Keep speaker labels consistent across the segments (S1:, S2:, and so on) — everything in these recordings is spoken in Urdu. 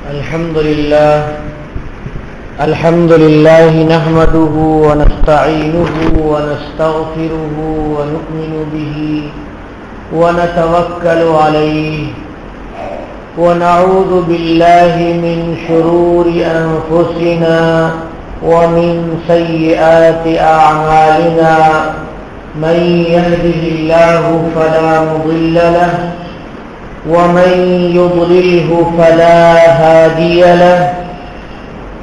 S1: الحمد لله نحمده ونستعينه ونستغفره ونؤمن به ونتوكل عليه ونعوذ بالله من شرور أنفسنا ومن سيئات أعمالنا من يهده الله فلا مضل له ومن يضلله فلا هادي له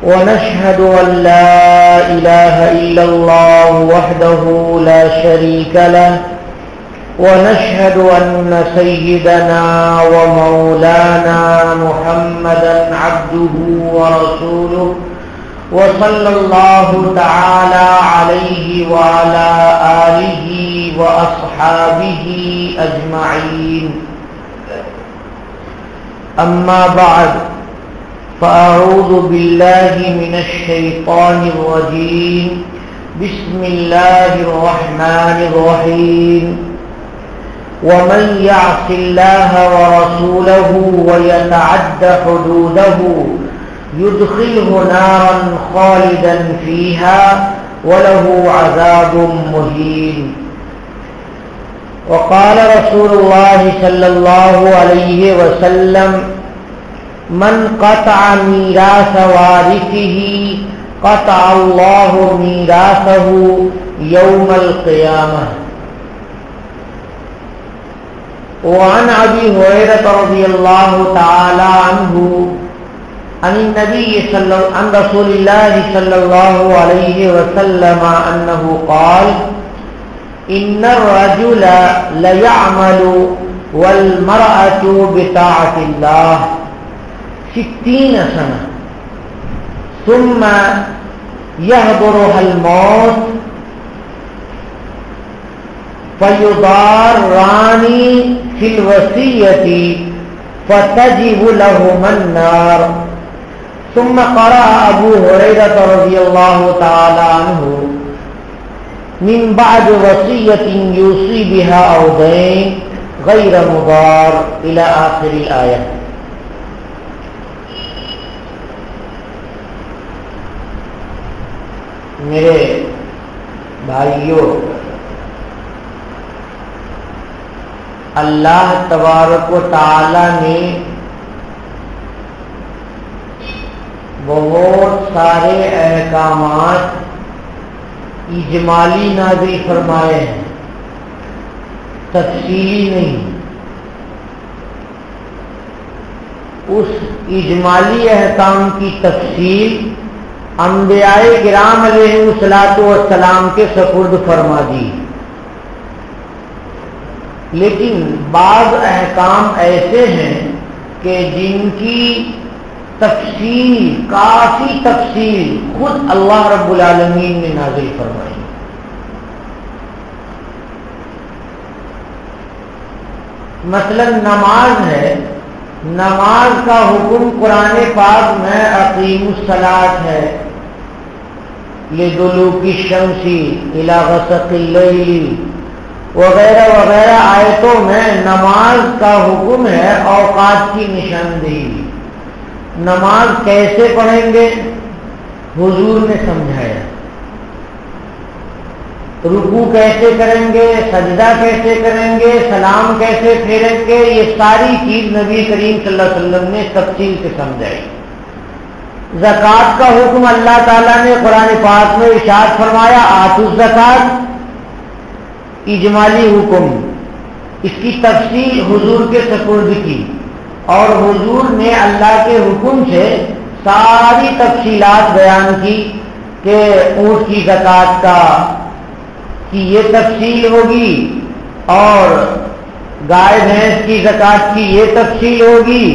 S1: ونشهد أن لا إله إلا الله وحده لا شريك له ونشهد أن سيدنا ومولانا محمدا عبده ورسوله وصلى الله تعالى عليه وعلى آله وأصحابه أجمعين أما بعد فأعوذ بالله من الشيطان الرجيم بسم الله الرحمن الرحيم ومن يعص الله ورسوله ويتعد حدوده يدخله نارا خالدا فيها وله عذاب مهين وقال رسول الله صلى الله عليه وسلم من قطع میراث وارثه قطع الله میراثه يوم القيامة. وعن أبي هريرة رضي الله تعالى عنه عن رسول الله صلى الله عليه وسلم أنه قال إن الرجل ليعمل والمرأة بطاعة الله 60 سنة ثم يحضرها الموت فيضاران في الوصية فتجب لهما النار. ثم قرأ أبو هريرة رضي الله تعالى عنه من بعد وصية يوصي بها أو دين غير مضار إلى آخر الآية. میرے بھائیوں، اللہ تبارک و تعالی نے بہت سارے احکامات اجمالی نازل فرمائے ہیں، تفصیلی نہیں. اس اجمالی احکام کی تفصیل انبیاء کرام علیہ الصلوۃ والسلام کے سپرد فرما دی، لیکن بعض احکام ایسے ہیں کہ جن کی تفصیل، کافی تفصیل خود اللہ رب العالمین نے نازل فرمائی. مثلا نماز ہے، نماز کا حکم قرآن پاک میں اقیموا الصلاۃ ہے، لدلوک الشمس الی غسق اللیل وغیرہ وغیرہ آیتوں میں نماز کا حکم ہے، اوقات کی نشاندہی. نماز کیسے پڑھیں گے حضور نے سمجھایا، رکوع کیسے کریں گے، سجدہ کیسے کریں گے، سلام کیسے پھیریں گے، یہ ساری چیز نبی کریم صلی اللہ علیہ وسلم نے تفصیل سے سمجھائی. زکوٰۃ کا حکم اللہ تعالیٰ نے قرآن پاک میں ارشاد فرمایا آتوا الزکوٰۃ، اجمالی حکم. اس کی تفصیل حضور کے سپرد کی، اور حضور نے اللہ کے حکم سے ساری تفصیلات بیان کی کہ اونٹ کی زکوٰۃ کی یہ تفصیل ہوگی، اور گائے بھینس کی زکوٰۃ کی یہ تفصیل ہوگی،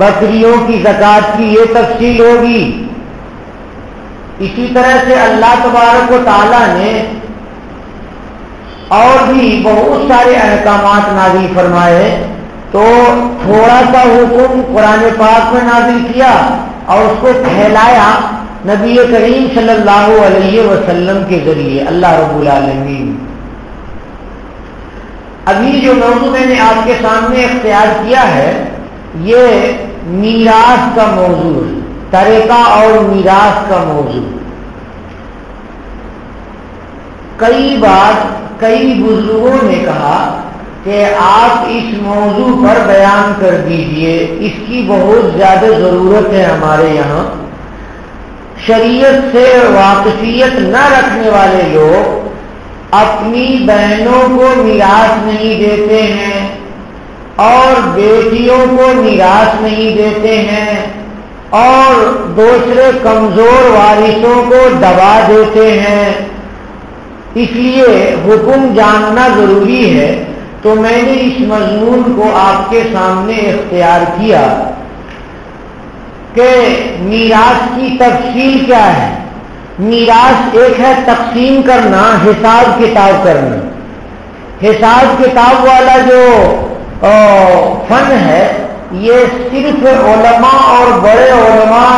S1: بکریوں کی زکوٰۃ کی یہ تفصیل ہوگی. اسی طرح سے اللہ تبارک و تعالیٰ نے اور بھی بہت سارے احکامات نازل فرمائے. تو تھوڑا سا حکم قرآن پاک میں نازل کیا اور اس کو پھیلایا نبی کریم صلی اللہ علیہ وسلم کے ذریعے اللہ رب العالمین. ابھی جو موضوع میں نے آپ کے سامنے اختیار کیا ہے یہ میراث کا موضوع ہے، ترکہ اور میراث کا موضوع۔ کئی بار کئی بزرگوں نے کہا کہ آپ اس موضوع پر بیان کر دیجئے، اس کی بہت زیادہ ضرورت ہے ہمارے یہاں۔ شریعت سے واقفیت نہ رکھنے والے لوگ اپنی بہنوں کو میراث نہیں دیتے ہیں اور بیٹیوں کو میراث نہیں دیتے ہیں اور دوسرے کمزور وارثوں کو دبا دیتے ہیں۔ اس لیے حکم جاننا ضروری ہے، تو میں نے اس مضمون کو آپ کے سامنے اختیار کیا کہ میراث کی تفصیل کیا ہے۔ میراث ایک ہے تقسیم کرنا، حساب کتاب کرنا۔ حساب کتاب والا جو فن ہے یہ صرف علماء اور بڑے علماء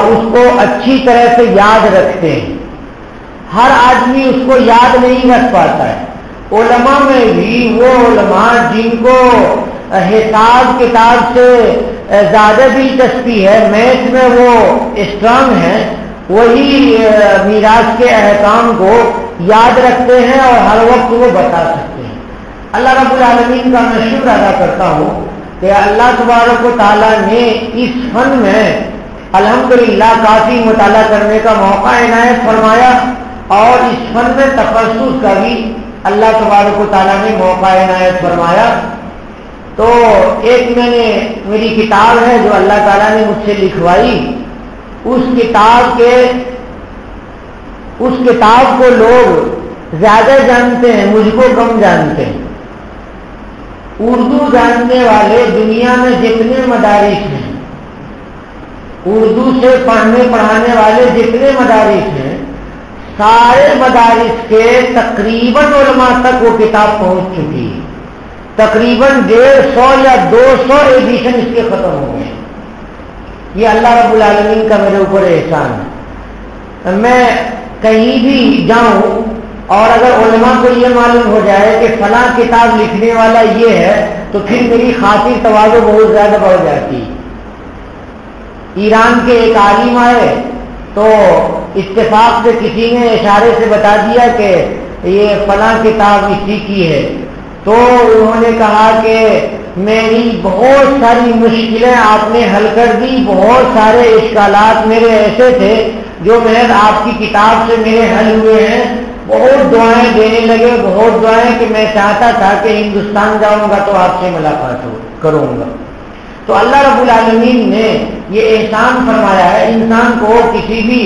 S1: اس کو اچھی طرح سے یاد رکھتے ہیں، ہر آدمی اس کو یاد نہیں رکھ پاتا ہے۔ علماء میں بھی وہ علماء جن کو حساب کتاب سے زیادہ دلچسپی ہے، میتھ میں وہ اسٹرانگ ہیں، وہی میراث کے احکام کو یاد رکھتے ہیں اور ہر وقت وہ بتا سکتے ہیں۔ اللہ رب العالمین کا میں شکر ادا کرتا ہوں کہ اللہ تبارک و تعالیٰ نے اس فن میں الحمدللہ کافی مطالعہ کرنے کا موقع عنایت فرمایا اور اس فن میں تخصص کا بھی اللہ تبارک و تعالیٰ نے موقع عنایت فرمایا۔ تو ایک میری کتاب ہے جو اللہ تعالیٰ نے مجھ سے لکھوائی، اس کتاب کو لوگ زیادہ جانتے ہیں، مجھ کو کم جانتے ہیں۔ اردو جاننے والے دنیا میں جتنے مدارس ہیں، اردو سے پڑھنے پڑھانے والے جتنے مدارس ہیں، سارے مدارس کے تقریباً علماء تک وہ کتاب پہنچ چکی ہے۔ تقریباً 150 یا 200 ایڈیشن اس کے ختم ہو گئے۔ یہ اللہ رب العالمین کا میرے اوپر احسان ہے۔ میں کہیں بھی جاؤں اور اگر علماء کو یہ معلوم ہو جائے کہ فلاں کتاب لکھنے والا یہ ہے تو پھر میری خاطر تواضع بہت زیادہ بڑھ جاتی ہے۔ ایران کے ایک عالم آئے تو اتفاق سے کسی نے اشارے سے بتا دیا کہ یہ فلاں کتاب اسی کی ہے، تو انہوں نے کہا کہ میری بہت ساری مشکلیں آپ نے حل کر دی، بہت سارے اشکالات میرے ایسے تھے جو محض آپ کی کتاب سے میرے حل ہوئے ہیں۔ بہت دعائیں دینے لگے، بہت دعائیں کہ میں چاہتا تھا کہ ہندوستان جاؤں گا تو آپ سے ملاقات کروں گا۔ تو اللہ رب العالمین نے یہ احسان فرمایا ہے، انسان کو کسی بھی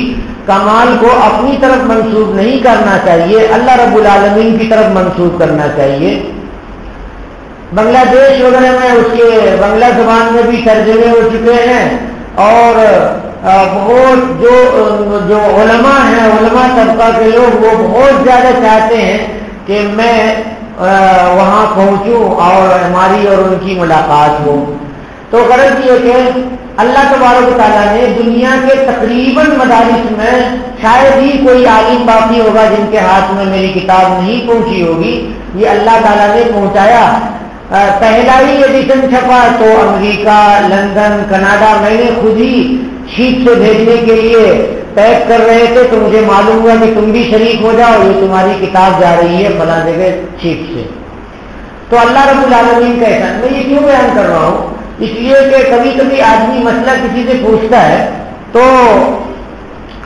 S1: کمال کو اپنی طرف منسوب نہیں کرنا چاہیے، اللہ رب العالمین کی طرف منسوب کرنا چاہیے۔ بنگلہ دیش وغیرہ میں اس کے بنگلہ زبان میں بھی ترجمے ہو چکے ہیں اور بہت جو علماء ہیں، علماء طبقہ کے لوگ، وہ بہت زیادہ چاہتے ہیں کہ میں وہاں پہنچوں اور ہماری اور ان کی ملاقات ہو۔ تو غرض یہ کہ اللہ تبارک و تعالیٰ نے دنیا کے تقریباً مدارس میں شاید ہی کوئی عالم باقی ہوگا جن کے ہاتھ میں میری کتاب نہیں پہنچی ہوگی، یہ اللہ تعالیٰ نے پہنچایا۔ پہلا ہی ایڈیشن چھپا تو امریکہ، لندن، کینیڈا، میں نے خود ہی شیٹ سے بھیجنے کے لیے پیک کر رہے تھے تو مجھے معلوم ہوا کہ تم بھی شریک ہو جاؤ، یہ تمہاری کتاب جا رہی ہے فلاں جگہ شیٹ سے۔ تو اللہ رب العالمین کا احسان۔ میں یہ کیوں بیان کر رہا ہوں؟ اس لیے کہ کبھی کبھی آدمی مسئلہ کسی سے پوچھتا ہے تو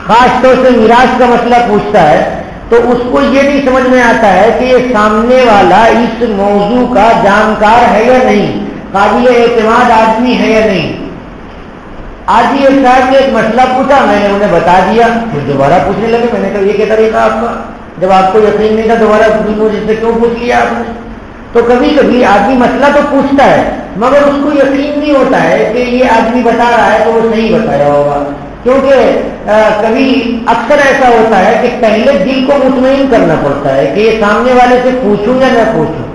S1: خاص طور سے میراث کا مسئلہ پوچھتا ہے تو اس کو یہ نہیں سمجھ میں آتا ہے کہ یہ سامنے والا اس موضوع کا جانکار ہے یا نہیں، قابل اعتماد آدمی ہے یا نہیں۔ آج ہی ایک صاحب نے ایک مسئلہ پوچھا، میں نے انہیں بتا دیا، پھر دوبارہ پوچھنے لگے۔ میں نے کہا یہ کیا طریقہ آپ کا؟ جب آپ کو یقین نہیں تھا دوبارہ مجھ سے کیوں پوچھ لیا آپ نے؟ تو کبھی کبھی آدمی مسئلہ تو پوچھتا ہے مگر اس کو یقین نہیں ہوتا ہے کہ یہ آدمی بتا رہا ہے تو وہ صحیح بتایا ہوگا، کیونکہ کبھی اکثر ایسا ہوتا ہے کہ پہلے دل کو مطمئن کرنا پڑتا ہے کہ یہ سامنے والے سے پوچھوں یا نہ پوچھوں۔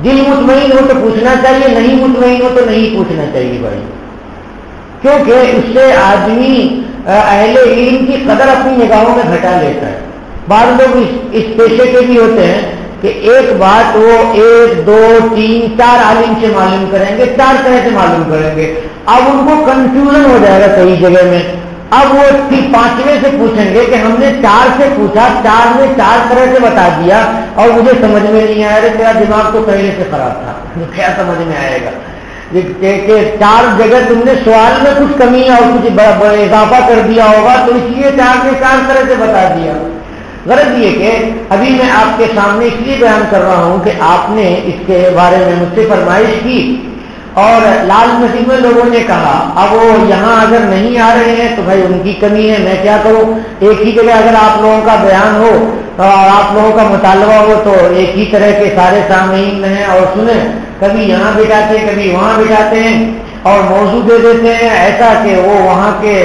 S1: دل مطمئن ہو تو پوچھنا چاہیے، نہیں مطمئن ہو تو نہیں پوچھنا چاہیے بھائی، کیونکہ اس سے آدمی اہل علم کی قدر اپنی نگاہوں میں گھٹا لیتا ہے۔ بعض لوگ اس پیشے کے بھی ہوتے ہیں کہ ایک بات وہ 1 2 3 4 عالم سے معلوم کریں گے، 4 طرح سے معلوم کریں گے، اب ان کو کنفیوژن ہو جائے گا کئی جگہ میں. اب وہ 5ویں سے پوچھیں گے کہ ہم نے 4 سے پوچھا, 4 نے 4 طرح سے بتا دیا اور مجھے سمجھ میں نہیں آیا. میرا دماغ تو پہلے سے خراب تھا, کیا سمجھ میں آئے گا کہ 4 جگہ تم نے سوال میں کچھ کمی اور کچھ اضافہ کر دیا ہوگا, تو اس لیے 4 نے 4 طرح سے بتا دیا. غرض یہ کہ ابھی میں آپ کے سامنے اس لیے بیان کر رہا ہوں کہ آپ نے اس کے بارے میں مجھ سے فرمائش کی اور لال مسجد میں لوگوں نے کہا اب وہ یہاں اگر نہیں آ رہے ہیں تو بھائی ان کی کمی ہے, میں کیا کروں. ایک ہی جگہ اگر آپ لوگوں کا بیان ہو اور آپ لوگوں کا مطالبہ ہو تو ایک ہی طرح کے سارے سامعین ہیں اور سنیں, کبھی یہاں بٹھاتے ہیں کبھی وہاں بٹھاتے ہیں اور موضوع دے دیتے ہیں ایسا کہ وہ وہاں کے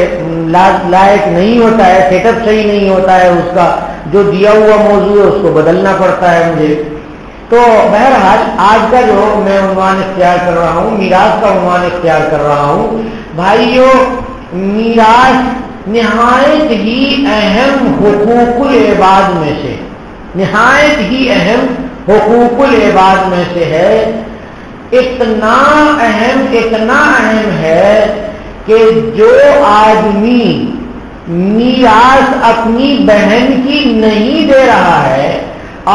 S1: لائق نہیں ہوتا ہے, سیٹ اپ صحیح نہیں ہوتا ہے, اس کا جو دیا ہوا موضوع ہے اس کو بدلنا پڑتا ہے مجھے. تو بہرحال آج کا جو میں عنوان اختیار کر رہا ہوں, میراث کا عنوان اختیار کر رہا ہوں. بھائیو, میراث نہایت ہی اہم حقوق العباد میں سے, نہایت ہی اہم حقوق العباد میں سے ہے. اتنا اہم ہے کہ جو آدمی میراث اپنی بہن کی نہیں دے رہا ہے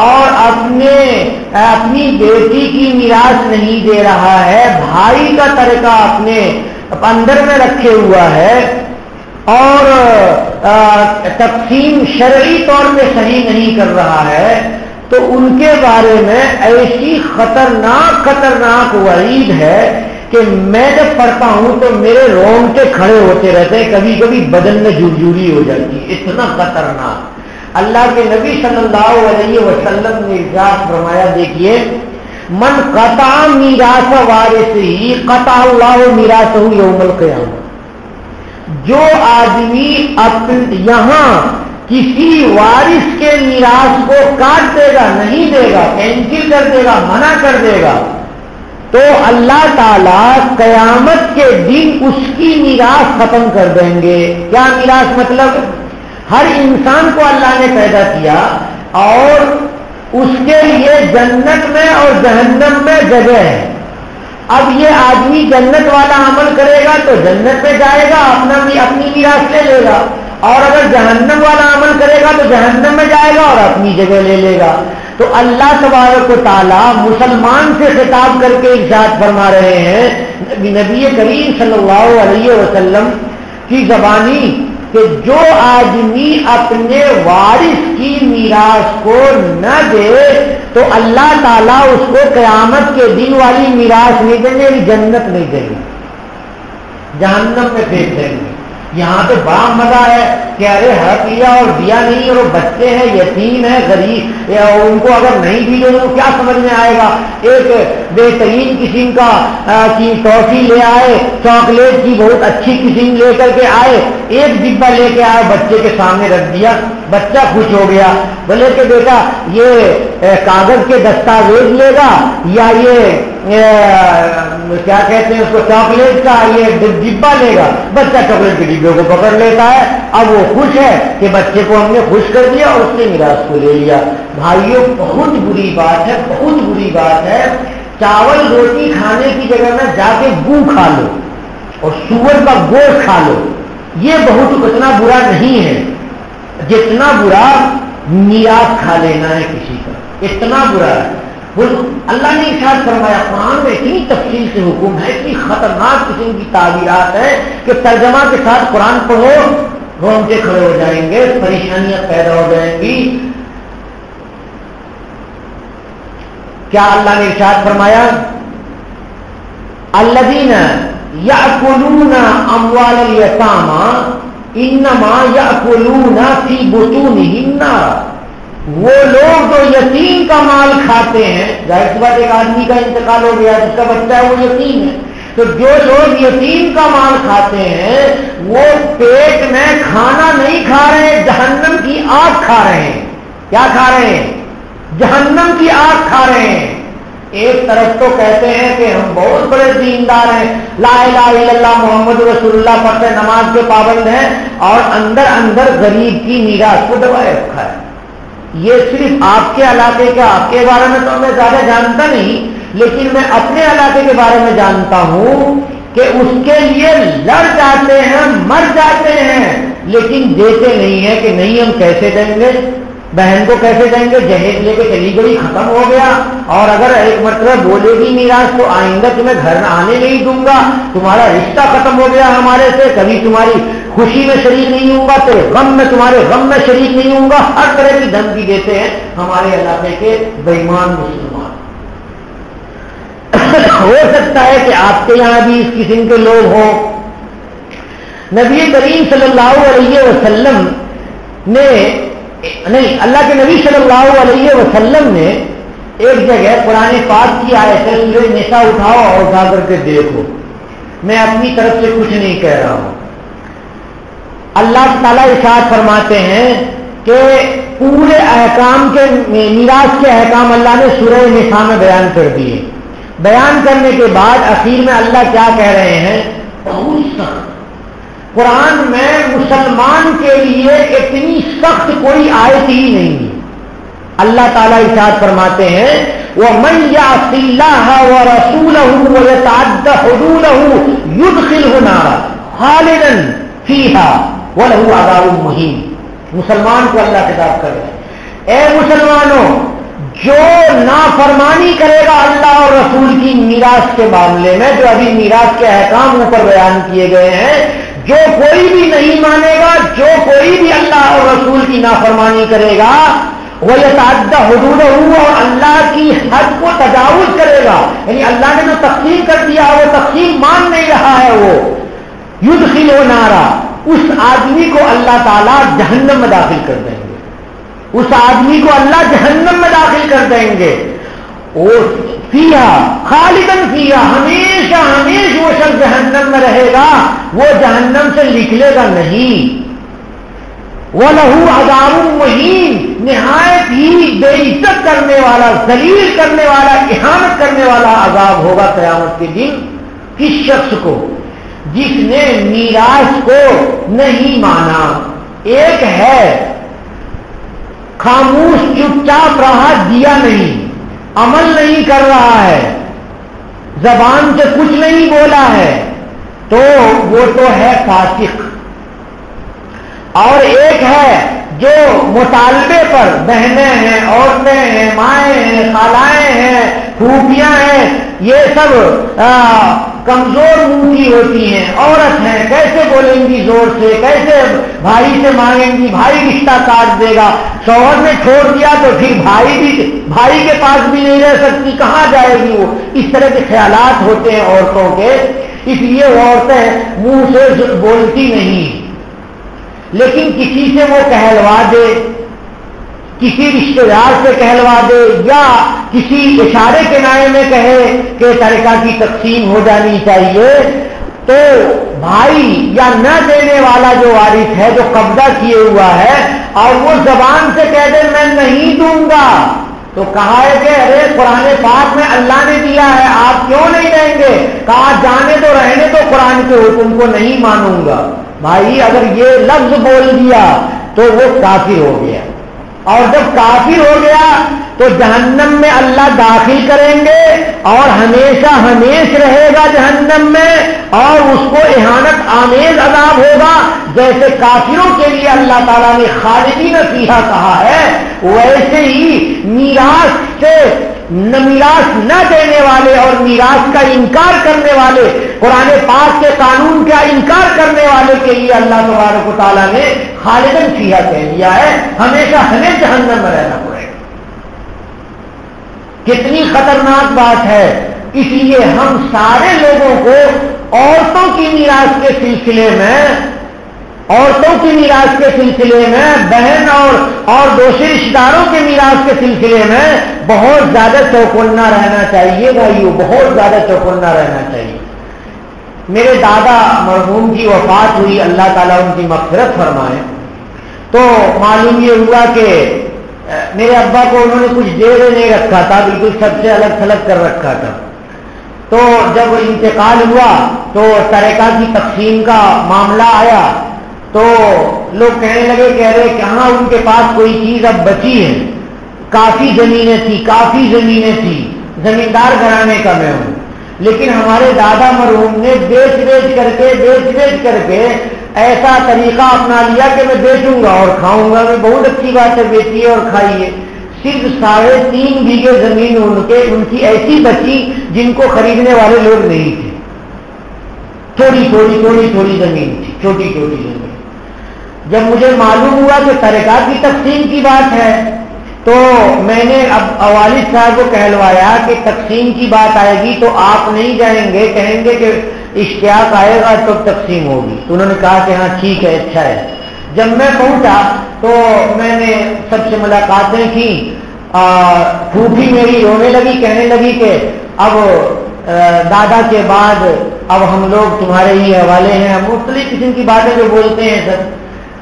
S1: اور اپنی بیٹی کی میراث نہیں دے رہا ہے, بھائی کا ترکہ اپنے اندر میں رکھے ہوا ہے اور تقسیم شرعی طور پہ صحیح نہیں کر رہا ہے, تو ان کے بارے میں ایسی خطرناک وعید ہے کہ میں جب پڑھتا ہوں تو میرے رونگٹے کھڑے ہوتے رہتے ہیں, کبھی کبھی بدن میں جھرجھری ہو جاتی ہے, اتنا خطرناک. اللہ کے نبی صلی اللہ علیہ وسلم نے ارشاد فرمایا, دیکھیے, من قطع میراث وارثہ قطع اللہ میراثہ یوم القیامہ. جو آدمی یہاں کسی وارث کے میراث کو کاٹ دے گا, نہیں دے گا, کینسل کر دے گا, منع کر دے گا, تو اللہ تعالیٰ قیامت کے دن اس کی میراث ختم کر دیں گے. کیا میراث مطلب؟ ہر انسان کو اللہ نے پیدا کیا اور اس کے لیے جنت میں اور جہنم میں جگہ ہے. اب یہ آدمی جنت والا عمل کرے گا تو جنت میں جائے گا, اپنی میراث لے لے گا, اور اگر جہنم والا عمل کرے گا تو جہنم میں جائے گا اور اپنی جگہ لے لے گا. تو اللہ تبارک و تعالیٰ مسلمان سے خطاب کر کے ارشاد فرما رہے ہیں, نبی کریم صلی اللہ علیہ وسلم کی زبانی, کہ جو آدمی اپنے وارث کی میراث کو نہ دے تو اللہ تعالیٰ اس کو قیامت کے دن والی میراث نہیں دیں گے, جنت نہیں دیں گے, جہنم میں پھینک دیں گے. یہاں پہ بڑا مزہ ہے کہ ارے حق لیا اور دیا نہیں, اور وہ بچے ہیں, یتیم ہیں, غریب, ان کو اگر نہیں دی تو کیا سمجھ میں آئے گا. ایک بہترین قسم کا کی ٹافی لے آئے, چاکلیٹ کی بہت اچھی قسم لے کر کے آئے, ایک ڈبہ لے کے آئے, بچے کے سامنے رکھ دیا, بچہ خوش ہو گیا, بولے کہ بیٹا یہ کاغذ کے دستاویز لے گا یا یہ کیا کہتے ہیں اس کو چاکلیٹ کا یہ ڈبہ لے گا. بچہ چاکلیٹ کے ڈبے کو پکڑ لیتا ہے. اب وہ خوش ہے کہ بچے کو ہم نے خوش کر دیا اور اس نے میراث کو لے لیا. بھائیوں, بہت بری بات ہے, بہت بری بات ہے. چاول روٹی کھانے کی جگہ میں جا کے گو کھا لو اور سور کا گوشت کھا لو, یہ بہت اتنا برا نہیں ہے جتنا برا میراث کھا لینا ہے کسی کا, اتنا برا ہے. اللہ نے ارشاد فرمایا, قرآن میں اتنی تفصیل سے حکم ہے, اتنی خطرناک قسم کی تعبیرات ہے کہ ترجمہ کے ساتھ قرآن پڑھو, رونگٹے کھڑے ہو جائیں گے, پریشانیاں پیدا ہو جائیں گی. کیا اللہ نے ارشاد فرمایا, الذین یأکلون اموال الیتامی انما یأکلون فی بطونہم نارا. وہ لوگ جو یتیم کا مال کھاتے ہیں, ظاہر سی بات ایک آدمی کا انتقال ہو گیا, جس کا بچہ ہے وہ یتیم ہے, تو جو لوگ یتیم کا مال کھاتے ہیں وہ پیٹ میں کھانا نہیں کھا رہے, جہنم کی آگ کھا رہے ہیں. کیا کھا رہے ہیں؟ جہنم کی آگ کھا رہے ہیں. ایک طرف تو کہتے ہیں کہ ہم بہت بڑے دیندار ہیں, لا الہ الا اللہ محمد رسول اللہ پڑھتے, نماز کے پابند ہیں, اور اندر اندر غریب کی میراث کو دبائے رکھا ہے. یہ صرف آپ کے علاقے کا, آپ کے بارے میں تو میں زیادہ جانتا نہیں, لیکن میں اپنے علاقے کے بارے میں جانتا ہوں کہ اس کے لیے لڑ جاتے ہیں، مر جاتے ہیں، لیکن دیتے نہیں ہیں کہ نہیں ہم کیسے دیں گے، بہن کو کیسے دیں گے، جہیز لے کے چلی گئی، ختم ہو گیا، اور اگر ایک مرتبہ بولے گی میراث تو آئندہ تمہیں گھر آنے نہیں دوں گا، تمہارا رشتہ ختم ہو گیا ہمارے سے، کبھی تمہاری خوشی میں شریک نہیں ہوں گا، تیرے غم میں تمہارے غم میں شریک نہیں ہوں گا، ہر طرح کی دھمکی دیتے ہیں ہمارے علاقے کے بے ایمان مسلمان۔ ہو سکتا ہے کہ آپ کے یہاں بھی اس قسم کے لوگ ہوں۔ نبی کریم صلی اللہ علیہ وسلم نے نہیں، اللہ کے نبی صلی اللہ علیہ وسلم نے ایک جگہ قرآن پاک کی آیت ہے، سورہ نساء اٹھاؤ اور اٹھا کر کے دیکھو، میں اپنی طرف سے کچھ نہیں کہہ رہا ہوں۔ اللہ تعالیٰ ارشاد فرماتے ہیں کہ پورے احکام کے میراث کے احکام اللہ نے سورہ نساء میں بیان کر دیے۔ بیان کرنے کے بعد اخیر میں اللہ کیا کہہ رہے ہیں؟ بہت سخت قرآن میں مسلمان کے لیے اتنی سخت کوئی آیت ہی نہیں ہے۔ اللہ تعالیٰ ارشاد فرماتے ہیں وَمَن يَعْصِ اللَّهَ وَرَسُولَهُ وَيَتَعَدَّ حُدُودَهُ يُدْخِلْهُ نَارًا خَالِدًا فِيهَا وَلَهُ عَذَابٌ مُهِينٌ۔ مسلمان کو اللہ خطاب کر رہے ہیں، اے مسلمانوں، جو نافرمانی کرے گا اللہ اور رسول کی میراث کے معاملے میں، جو ابھی میراث کے احکام اوپر بیان کیے گئے ہیں، جو کوئی بھی نہیں مانے گا، جو کوئی بھی اللہ اور رسول کی نافرمانی کرے گا، وہ یتعدی حدودہ، اور اللہ کی حد کو تجاوز کرے گا، یعنی اللہ نے جو تقسیم کر دیا وہ تقسیم مان نہیں رہا ہے، وہ یدخلہ نارا، اس آدمی کو اللہ تعالیٰ جہنم میں داخل کر دیں گے، اس آدمی کو اللہ جہنم میں داخل کر دیں گے، اور فیہا خالداً فیہا، ہمیشہ ہمیشہ وہ شخص جہنم میں رہے گا، وہ جہنم سے نکلے گا نہیں۔ وَلَهُ عَذَابٌ مُّهِینٌ، نہایت ہی بے عزت کرنے والا، ذلیل کرنے والا، اہانت کرنے والا عذاب ہوگا قیامت کے دن کس شخص کو؟ جس نے میراث کو نہیں مانا۔ ایک ہے خاموش چپ چاپ رہا، دیا نہیں، عمل نہیں کر رہا ہے، زبان سے کچھ نہیں بولا ہے، تو وہ تو ہے فاسق۔ اور ایک ہے جو مطالبے پر، بہنیں ہیں، عورتیں ہیں، مائیں ہیں، خالائیں ہیں، پھوپھیاں ہیں، یہ سب کمزور منہ کی ہوتی ہیں، عورت ہیں، کیسے بولیں گی زور سے، کیسے بھائی سے مانگیں گی، بھائی رشتہ کاٹ دے گا، شوہر نے چھوڑ دیا تو پھر بھائی کے پاس بھی نہیں رہ سکتی، کہاں جائے گی وہ، اس طرح کے خیالات ہوتے ہیں عورتوں کے، اس لیے وہ عورتیں منہ سے بولتی نہیں، لیکن کسی سے وہ کہلوا دے، کسی رشتے دار سے کہلوا دے، یا کسی اشارے کے نائے میں کہے کہ ترکہ کی تقسیم ہو جانی چاہیے، تو بھائی یا نہ دینے والا جو وارث ہے، جو قبضہ کیے ہوا ہے، اور وہ زبان سے کہہ دے میں نہیں دوں گا، تو کہا ہے کہ ارے قرآن پاک میں اللہ نے دیا ہے، آپ کیوں نہیں دیں گے؟ کہا جانے تو رہنے تو قرآن کے حکم کو نہیں مانوں گا۔ بھائی اگر یہ لفظ بول دیا تو وہ کافر ہو گیا، اور جب کافر ہو گیا تو جہنم میں اللہ داخل کریں گے، اور ہمیشہ ہمیش رہے گا جہنم میں، اور اس کو اہانت آمیز عذاب ہوگا۔ جیسے کافروں کے لیے اللہ تعالیٰ نے خالدین فیہا کہا ہے، ویسے ہی میراث نہ دینے والے اور میراث کا انکار کرنے والے، قرآن پاک کے قانون کا انکار کرنے والے کے لیے اللہ تبارک و تعالیٰ نے خالدن فیہا کہہ دیا ہے، ہمیشہ ہمیں جہنم میں رہنا پڑے گا۔ کتنی خطرناک بات ہے! اس لیے ہم سارے لوگوں کو عورتوں کی میراث کے سلسلے میں بہن اور دوسرے رشتہ داروں کے میراث کے سلسلے میں بہت زیادہ چوکنا رہنا چاہیے بھائیو، بہت زیادہ چوکنا رہنا چاہیے۔ میرے دادا مرحوم کی وفات ہوئی، اللہ تعالیٰ ان کی مغفرت فرمائے، تو معلوم یہ ہوا کہ میرے ابا کو انہوں نے کچھ دے نہیں رکھا تھا، بالکل سب سے الگ تھلگ کر رکھا تھا۔ تو جب انتقال ہوا تو ترکہ کی تقسیم کا معاملہ آیا، تو لوگ کہنے لگے کہ ارے کہاں ان کے پاس کوئی چیز اب بچی ہے، کافی زمینیں تھی، زمیندار گھرانے کا میں ہوں، لیکن ہمارے دادا مرحوم نے بیچ کر کے ایسا طریقہ اپنا لیا کہ میں بیچوں گا اور کھاؤں گا. میں بہت اچھی بات ہے, بیچیے اور کھائیے. صرف 3.5 بیگھے زمین ان کی ایسی بچی جن کو خریدنے والے لوگ نہیں تھے. تھوڑی زمین تھی, چھوٹی زمین. جب مجھے معلوم ہوا کہ ترکات کی تقسیم کی بات ہے تو میں نے اب والد صاحب کو کہلوایا کہ تقسیم کی بات آئے گی تو آپ نہیں جائیں گے, کہیں گے کہ اشتیاق آئے گا تو تقسیم ہوگی. تو انہوں نے کہا کہ ہاں ٹھیک ہے, اچھا ہے. جب میں پہنچا تو میں نے سب سے ملاقاتیں کی. پھوپھی میری رونے لگی, کہنے لگی کہ اب دادا کے بعد اب ہم لوگ تمہارے ہی حوالے ہیں. مختلف قسم کی باتیں جو بولتے ہیں سب.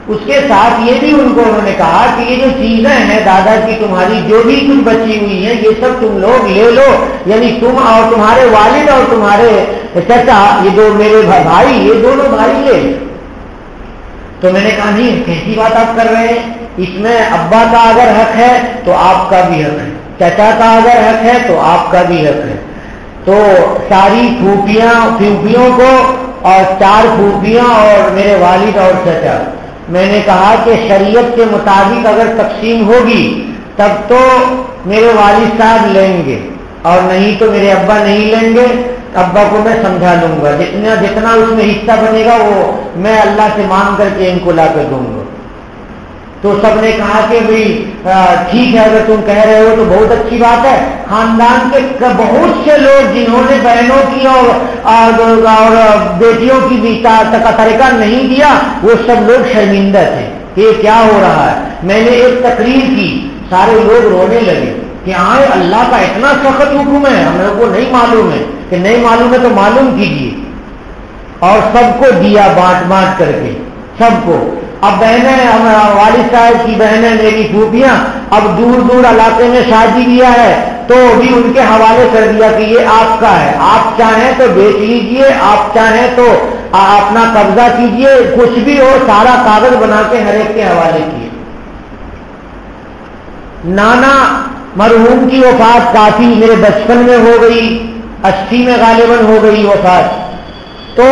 S1: اس کے ساتھ یہ بھی ان کو انہوں نے کہا کہ یہ جو چیزیں ہیں دادا کی تمہاری جو بھی کچھ بچی ہوئی ہیں یہ سب تم لوگ لے لو, یعنی تم اور تمہارے والد اور تمہارے چچا, یہ دو میرے بھائی, یہ دونوں بھائی لے. تو میں نے کہا نہیں, کیسی بات آپ کر رہے ہیں, اس میں ابا کا اگر حق ہے تو آپ کا بھی حق ہے, چچا کا اگر حق ہے تو آپ کا بھی حق ہے. تو ساری پھوپھیوں کو اور 4 پھوپھیاں اور میرے والد اور چچا, میں نے کہا کہ شریعت کے مطابق اگر تقسیم ہوگی تب تو میرے والد صاحب لیں گے اور نہیں تو میرے ابا نہیں لیں گے. ابا کو میں سمجھا لوں گا, جتنا اس میں حصہ بنے گا وہ میں اللہ سے مانگ کر کے ان کو لا کر دوں گا. تو سب نے کہا کہ بھائی ٹھیک ہے, اگر تم کہہ رہے ہو تو بہت اچھی بات ہے. خاندان کے بہت سے لوگ جنہوں نے بہنوں کی اور بیٹیوں کی بھی طریقہ نہیں دیا وہ سب لوگ شرمندہ تھے کہ یہ کیا ہو رہا ہے. میں نے ایک تقریر کی, سارے لوگ رونے لگے کہ آئے اللہ کا اتنا سخت حکم ہے, ہم لوگوں کو نہیں معلوم ہے. کہ نہیں معلوم ہے تو معلوم کیجیے. اور سب کو دیا بانٹ کر کے سب کو. اب بہنیں, والد صاحب کی بہنیں میری پھوپھیاں اب دور علاقے میں شادی کیا ہے تو بھی ان کے حوالے کر دیا کہ یہ آپ کا ہے, آپ چاہیں تو بیچ لیجئے, آپ چاہیں تو اپنا قبضہ کیجئے, کچھ بھی ہو سارا کاغذ بنا کے ہر ایک کے حوالے کیے. نانا مرحوم کی وفات کافی میرے بچپن میں ہو گئی, 80 میں غالباً ہو گئی وفات. تو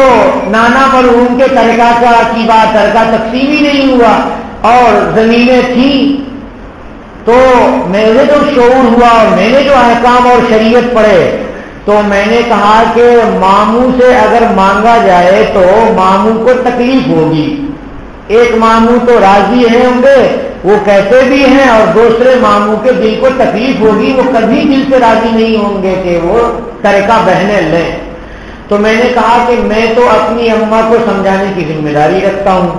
S1: نانا مرحوم کے ترکہ کی بات, ترکہ تقسیم ہی نہیں ہوا اور زمینیں تھیں. تو میرے جو شعور ہوا اور میں نے جو احکام اور شریعت پڑھے تو میں نے کہا کہ ماموں سے اگر مانگا جائے تو ماموں کو تکلیف ہوگی. ایک ماموں تو راضی ہیں ہوں گے, وہ کہتے بھی ہیں, اور دوسرے ماموں کے دل کو تکلیف ہوگی, وہ کبھی دل سے راضی نہیں ہوں گے کہ وہ ترکہ بہنیں لیں. تو میں نے کہا کہ میں تو اپنی اماں کو سمجھانے کی ذمہ داری رکھتا ہوں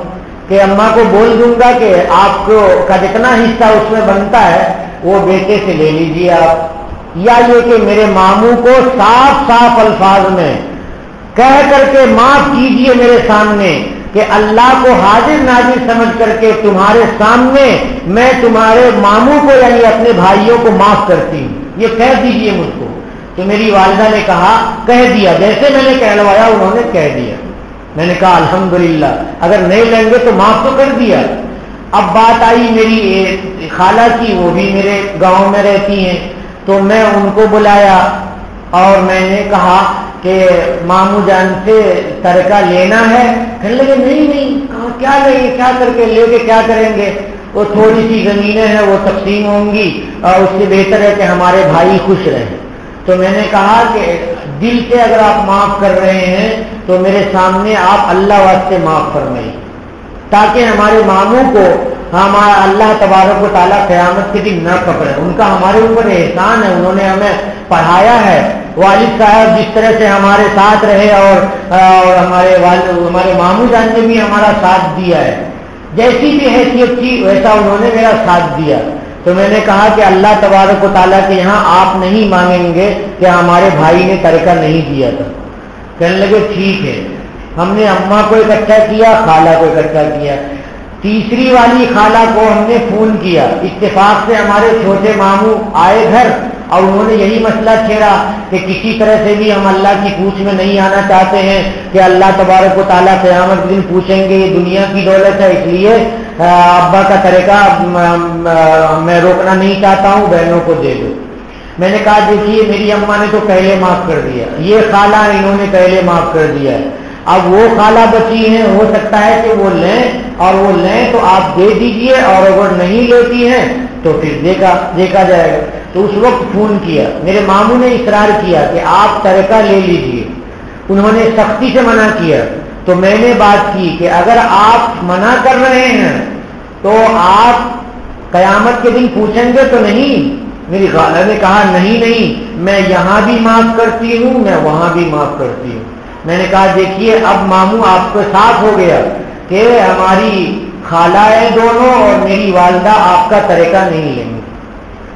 S1: کہ اماں کو بول دوں گا کہ آپ کو کا جتنا حصہ اس میں بنتا ہے وہ بیٹے سے لے لیجیے آپ, یا یہ کہ میرے ماموں کو صاف الفاظ میں کہہ کر کے معاف کیجیے میرے سامنے کہ اللہ کو حاضر ناظر سمجھ کر کے تمہارے سامنے میں تمہارے ماموں کو یعنی اپنے بھائیوں کو معاف کرتی ہوں, یہ کہہ دیجیے مجھ کو. تو میری والدہ نے کہا کہہ دیا, جیسے میں نے کہلوایا انہوں نے کہہ دیا. میں نے کہا الحمدللہ, اگر نہیں لیں گے تو معاف تو کر دیا. اب بات آئی میری خالہ کی, وہ بھی میرے گاؤں میں رہتی ہیں, تو میں ان کو بلایا اور میں نے کہا کہ ماموں جان سے ترکہ لینا ہے. کہنے لگے نہیں, کہا کیا لیں گے, کیا کر کے لے کے کیا کریں گے, وہ تھوڑی سی زمینیں ہیں وہ تقسیم ہوں گی اور اس سے بہتر ہے کہ ہمارے بھائی خوش رہیں. تو میں نے کہا کہ دل سے اگر آپ معاف کر رہے ہیں تو میرے سامنے آپ اللہ واسطے معاف فرمائیں تاکہ ہمارے ماموں کو ہمارا اللہ تبارک و تعالیٰ قیامت کے دن نہ پکڑے. ان کا ہمارے اوپر احسان ہے, انہوں نے ہمیں پڑھایا ہے. والد صاحب جس طرح سے ہمارے ساتھ رہے اور ہمارے ماموں جان نے بھی ہمارا ساتھ دیا ہے, جیسی بھی حیثیت تھی ویسا انہوں نے میرا ساتھ دیا. تو میں نے کہا کہ اللہ تبارک و تعالیٰ کے یہاں آپ نہیں مانگیں گے کہ ہمارے بھائی نے ترکہ نہیں دیا تھا. کہنے لگے ٹھیک ہے. ہم نے اماں کو اکٹھا کیا, خالہ کو اکٹھا کیا, تیسری والی خالہ کو ہم نے فون کیا. اتفاق سے ہمارے چھوٹے ماموں آئے گھر اور انہوں نے یہی مسئلہ چھیڑا کہ کسی طرح سے بھی ہم اللہ کی پوچھ میں نہیں آنا چاہتے ہیں کہ اللہ تبارک و تعالیٰ قیامت کے دن پوچھیں گے یہ دنیا کی دولت ہے, اس لیے ابا کا طریقہ میں روکنا نہیں چاہتا ہوں, بہنوں کو دے دو. میں نے کہا دیکھیے میری اماں نے تو پہلے معاف کر دیا، یہ خالہ انہوں نے پہلے معاف کر دیا ہے، اب وہ خالہ بچی ہیں، ہو سکتا ہے کہ وہ لیں، اور وہ لیں تو آپ دے دیجئے، اور اگر نہیں لیتی ہیں تو پھر دیکھا جائے گا۔ تو اس وقت فون کیا، میرے ماموں نے اصرار کیا کہ آپ ترکہ لے لیجئے، انہوں نے سختی سے منع کیا۔ تو میں نے بات کی کہ اگر آپ منع کر رہے ہیں تو آپ قیامت کے دن پوچھیں گے تو نہیں؟ میری خالہ نے کہا نہیں، میں یہاں بھی معاف کرتی ہوں، میں وہاں بھی معاف کرتی ہوں۔ میں نے کہا دیکھیے اب ماموں آپ کو صاف ہو گیا کہ ہماری خالہ ہے دونوں اور میری والدہ آپ کا طریقہ نہیں لیں گے،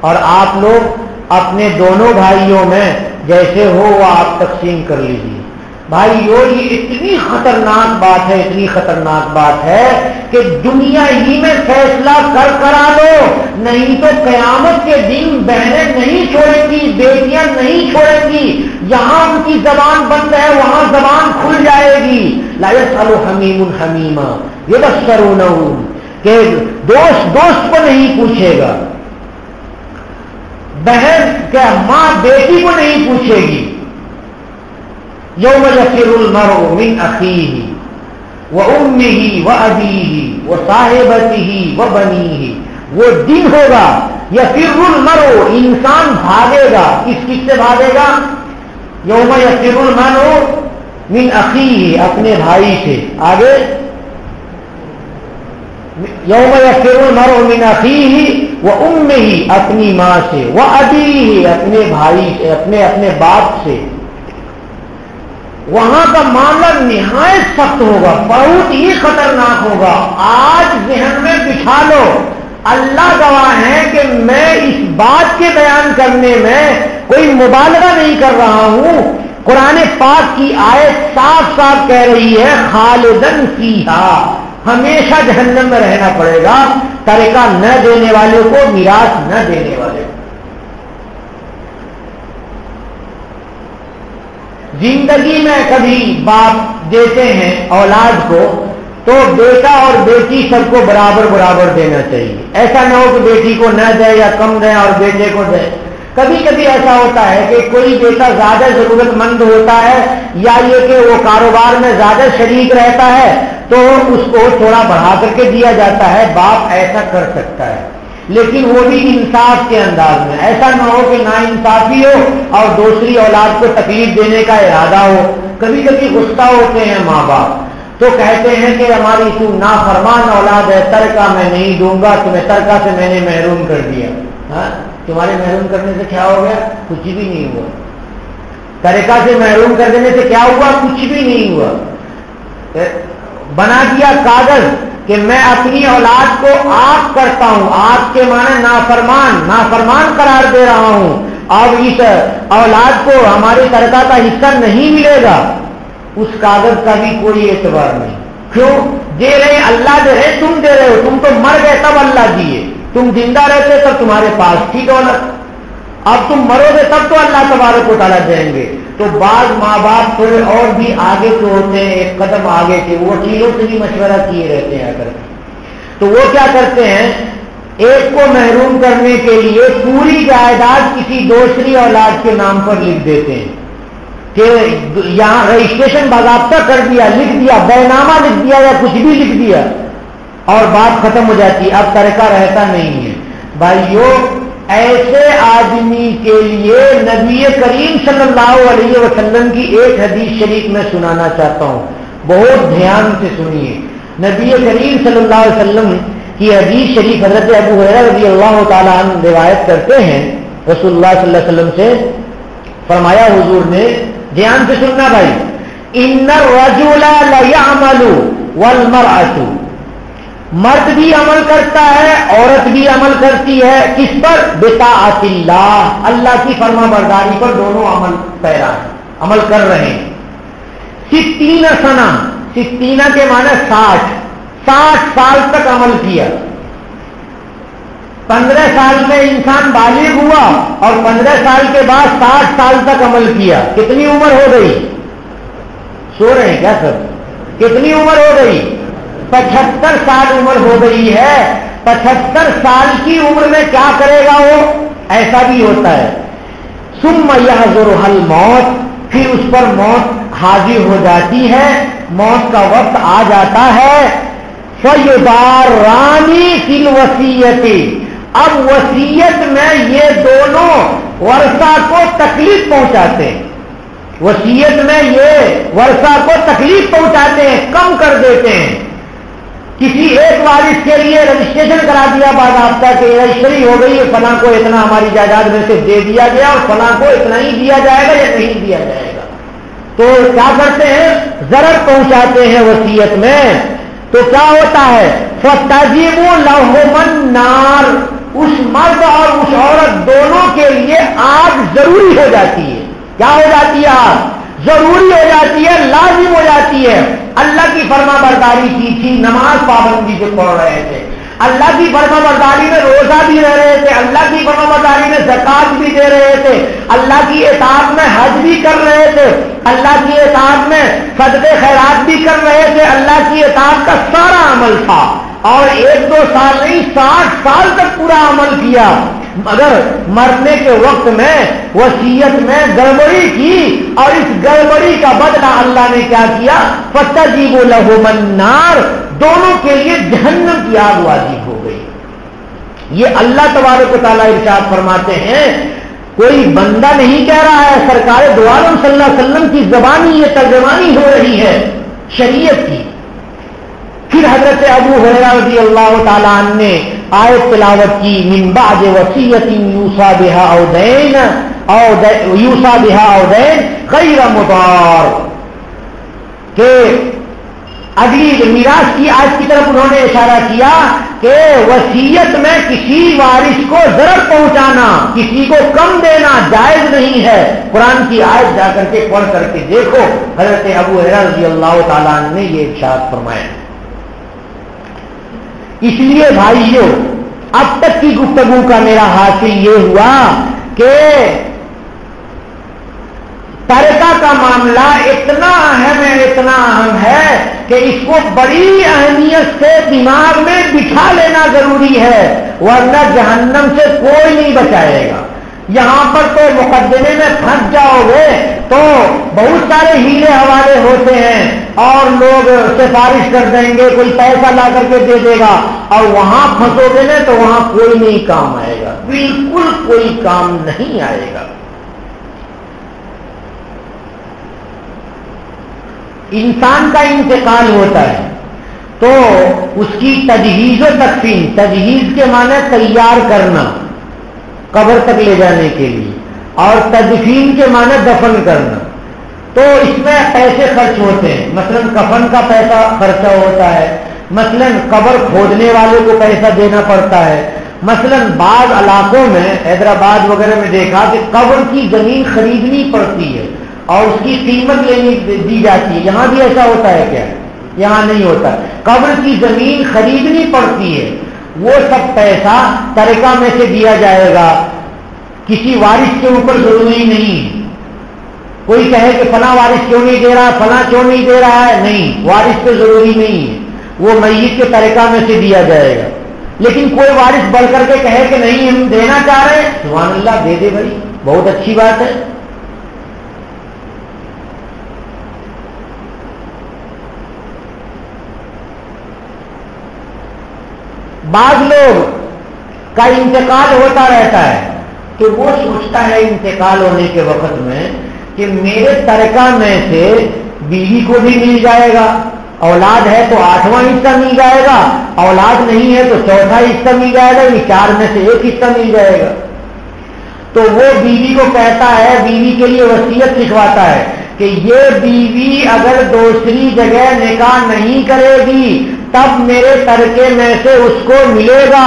S1: اور آپ لوگ اپنے دونوں بھائیوں میں جیسے ہو وہ آپ تقسیم کر لیجیے۔ بھائیو یہ اتنی خطرناک بات ہے، اتنی خطرناک بات ہے کہ دنیا ہی میں فیصلہ کرا لو، نہیں تو قیامت کے دن بہنیں نہیں چھوڑیں گی، بیٹیاں نہیں چھوڑیں گی، یہاں ان کی زبان بند ہے وہاں زبان کھل جائے گی۔ لا یسأل حمیم حمیما یبشرونہ، کہ دوست کو نہیں پوچھے گا، بہن کیا ماں بیٹی کو نہیں پوچھے گی۔ یوم یفر المرء من اخیہ وامہ وابیہ وصاحبتہ وبنیہ، وہ دن ہوگا یفر المرء، انسان بھاگے گا، کس سے بھاگے گا؟ یوم یفر المرء من اخیہ، اپنے بھائی سے۔ آگے یوم یفر المرء من اخیہ وامہ، اپنی ماں سے، وابیہ، اپنے بھائی سے، اپنے باپ سے۔ وہاں کا معاملہ نہایت سخت ہوگا، بہت ہی خطرناک ہوگا۔ آج ذہن میں بٹھا لو، اللہ گواہ ہے کہ میں اس بات کے بیان کرنے میں کوئی مبالغہ نہیں کر رہا ہوں۔ قرآن پاک کی آیت صاف صاف کہہ رہی ہے خالدن فیہا، ہمیشہ جہنم میں رہنا پڑے گا، ترکہ نہ دینے والے کو، میراث نہ دینے والے کو۔ زندگی میں کبھی باپ دیتے ہیں اولاد کو تو بیٹا اور بیٹی سب کو برابر دینا چاہیے، ایسا نہ ہو کہ بیٹی کو نہ دے یا کم دے اور بیٹے کو دے۔ کبھی کبھی ایسا ہوتا ہے کہ کوئی بیٹا زیادہ ضرورت مند ہوتا ہے، یا یہ کہ وہ کاروبار میں زیادہ شریک رہتا ہے تو اس کو تھوڑا بڑھا کر کے دیا جاتا ہے، باپ ایسا کر سکتا ہے، لیکن وہ بھی انصاف کے انداز میں، ایسا نہ ہو کہ ناانصافی ہو اور دوسری اولاد کو تکلیف دینے کا ارادہ ہو۔ کبھی کبھی غصہ ہوتے ہیں ماں باپ تو کہتے ہیں کہ ہماری تو نافرمان اولاد ہے، ترکہ میں نہیں دوں گا تمہیں، ترکہ سے میں نے محروم کر دیا۔ ہاں تمہارے محروم کرنے سے کیا ہو گیا؟ کچھ بھی نہیں ہوا۔ ترکہ سے محروم کر دینے سے کیا ہوا؟ کچھ بھی نہیں ہوا۔ بنا دیا کاغذ کہ میں اپنی اولاد کو آپ کرتا ہوں، آپ کے معنی نافرمان قرار دے رہا ہوں، اب اس اولاد کو ہمارے ترکہ کا حصہ نہیں ملے گا، اس کاغذ کا بھی کوئی اعتبار نہیں۔ کیوں دے رہے؟ اللہ دے رہے، تم دے رہے ہو، تم تو مر گئے تب اللہ دیے، تم زندہ رہتے تب تمہارے پاس تھی دولت، اب تم مرو گے تب تو اللہ تبارک و تعالیٰ دیں گے۔ تو بعض ماں باپ تھوڑے اور بھی آگے تو ہوتے ہیں، ایک قدم آگے کے، وہ وکیلوں سے بھی مشورہ کیے رہتے ہیں اگر، تو وہ کیا کرتے ہیں، ایک کو محروم کرنے کے لیے پوری جائیداد کسی دوسری اولاد کے نام پر لکھ دیتے ہیں کہ یہاں رجسٹریشن باضابطہ کر دیا، لکھ دیا، بینامہ لکھ دیا یا کچھ بھی لکھ دیا، اور بات ختم ہو جاتی، اب ترکہ رہتا نہیں ہے۔ بھائیو ایسے آدمی کے لیے نبی کریم صلی اللہ علیہ وسلم کی ایک حدیث شریف میں سنانا چاہتا ہوں، بہت دھیان سے سنیے۔ نبی کریم صلی اللہ علیہ وسلم کی حدیث شریف حضرت ابو ہریرہ رضی اللہ تعالیٰ عنہ روایت کرتے ہیں، رسول اللہ صلی اللہ علیہ وسلم سے فرمایا حضور نے، دھیان سے سننا بھائی، ان الرجل لیعمل والمرأة، مرد بھی عمل کرتا ہے، عورت بھی عمل کرتی ہے، کس پر؟ بطاعت اللہ، اللہ کی فرما برداری پر دونوں عمل پیرا ہیں، عمل کر رہے ہیں۔ 60 سنہ، 60 کے معنی 60 سال تک عمل کیا۔ 15 سال میں انسان بالغ ہوا اور 15 سال کے بعد 60 سال تک عمل کیا، کتنی عمر ہو گئی؟ سو رہے ہیں کیا سب؟ کتنی عمر ہو گئی؟ 75 سال عمر ہو گئی ہے۔ 75 سال کی عمر میں کیا کرے گا وہ؟ ایسا بھی ہوتا ہے ثم یحضرها الموت، پھر اس پر موت حاضر ہو جاتی ہے، موت کا وقت آ جاتا ہے، فیضاران فی الوصیۃ، اب وصیت میں یہ دونوں ورثہ کو تکلیف پہنچاتے ہیں، وصیت میں یہ ورثہ کو تکلیف پہنچاتے ہیں، کم کر دیتے ہیں۔ کسی ایک وارث کے لیے رجسٹریشن کرا دیا باضابطہ کہ رجسٹری ہو گئی ہے، فلاں کو اتنا ہماری جائیداد میں سے دے دیا گیا اور فلاں کو اتنا ہی دیا جائے گا یا نہیں دیا جائے گا، تو کیا کرتے ہیں؟ ضرر پہنچاتے ہیں وصیت میں۔ تو کیا ہوتا ہے؟ فَتَجِبُ لَهُمَ النَّارُ، اس مرد اور اس عورت دونوں کے لیے آگ ضروری ہو جاتی ہے۔ کیا ہو جاتی ہے؟ آگ ضروری ہو جاتی ہے، لازم ہو جاتی ہے۔ اللہ کی فرما برداری کی تھی، نماز پابندی سے پڑھ رہے تھے، اللہ کی فرما برداری میں روزہ بھی رہ رہے تھے، اللہ کی فرما برداری میں زکات بھی دے رہے تھے، اللہ کی اطاعت میں حج بھی کر رہے تھے، اللہ کی اطاعت میں صدقے خیرات بھی کر رہے تھے، اللہ کی اطاعت کا سارا عمل تھا، اور 1-2 سال نہیں 60 سال تک پورا عمل کیا، مگر مرنے کے وقت میں وصیت میں گڑبڑی کی، اور اس گڑبڑی کا بدلہ اللہ نے کیا کیا؟ فَتَجِبُ لَهُمَ النَّارُ، دونوں کے لیے جہنم کی آگ واجب ہو گئی۔ یہ اللہ تبارک و تعالیٰ ارشاد فرماتے ہیں، کوئی بندہ نہیں کہہ رہا ہے، سرکار دو عالم صلی اللہ علیہ وسلم کی زبانی یہ ترجمانی ہو رہی ہے شریعت کی۔ پھر حضرت ابو ہریرہ رضی اللہ تعالیٰ عنہ نے آیت تلاوت کی، من بعد وصیۃ یوصی بها او دین غیر مضار، کہ اگلی میراث کی آیت کی طرف انہوں نے اشارہ کیا کہ وصیت میں کسی وارث کو ضرر پہنچانا، کسی کو کم دینا جائز نہیں ہے۔ قرآن کی آیت جا کر کے پڑھ کر کے دیکھو، حضرت ابو ہریرہ رضی اللہ تعالیٰ عنہ نے یہ ارشاد فرمایا۔ اس لیے بھائیوں، اب تک کی گفتگو کا میرا حاصل یہ ہوا کہ ترکہ کا معاملہ اتنا اہم ہے کہ اس کو بڑی اہمیت سے دماغ میں بٹھا لینا ضروری ہے، ورنہ جہنم سے کوئی نہیں بچائے گا۔ یہاں پر تو مقدمے میں پھنس جاؤ گے تو بہت سارے ہیلے حوالے ہوتے ہیں، اور لوگ سفارش کر دیں گے، کوئی پیسہ لا کر کے دے دے گا، اور وہاں پھنسو گے نا تو وہاں کوئی نہیں کام آئے گا، بالکل کوئی کام نہیں آئے گا۔ انسان کا انتقال ہوتا ہے تو اس کی تجہیز و تکفین، تجہیز کے معنی تیار کرنا قبر تک لے جانے کے لیے، اور تدفین کے معنی دفن کرنا، تو اس میں پیسے خرچ ہوتے ہیں، مثلا کفن کا پیسہ خرچہ ہوتا ہے، مثلا قبر کھودنے والے کو پیسہ دینا پڑتا ہے، مثلا بعض علاقوں میں حیدرآباد وغیرہ میں دیکھا کہ قبر کی زمین خریدنی پڑتی ہے اور اس کی قیمت دی جاتی ہے۔ یہاں بھی ایسا ہوتا ہے کیا؟ یہاں نہیں ہوتا، قبر کی زمین خریدنی پڑتی ہے، وہ سب پیسہ ترکہ میں سے دیا جائے گا، کسی وارث کے اوپر ضروری نہیں۔ کوئی کہے کہ فلاں وارث کیوں نہیں دے رہا، فلاں کیوں نہیں دے رہا ہے، نہیں، وارث پہ ضروری نہیں ہے، وہ میت کے ترکہ میں سے دیا جائے گا۔ لیکن کوئی وارث بڑھ کر کے کہے کہ نہیں ہم دینا چاہ رہے ہیں، سبحان اللہ، دے دے بھائی، بہت اچھی بات ہے۔ بعض لوگ کا انتقال ہوتا رہتا ہے تو وہ سوچتا ہے انتقال ہونے کے وقت میں کہ میرے ترکہ میں سے بیوی کو بھی مل جائے گا، اولاد ہے تو 8واں حصہ مل جائے گا، اولاد نہیں ہے تو 4تھا حصہ مل جائے گا، یہ 4 میں سے 1 حصہ مل جائے گا۔ تو وہ بیوی کو کہتا ہے، بیوی کے لیے وصیت لکھواتا ہے کہ یہ بیوی اگر دوسری جگہ نکاح نہیں کرے گی تب میرے ترکے میں سے اس کو ملے گا،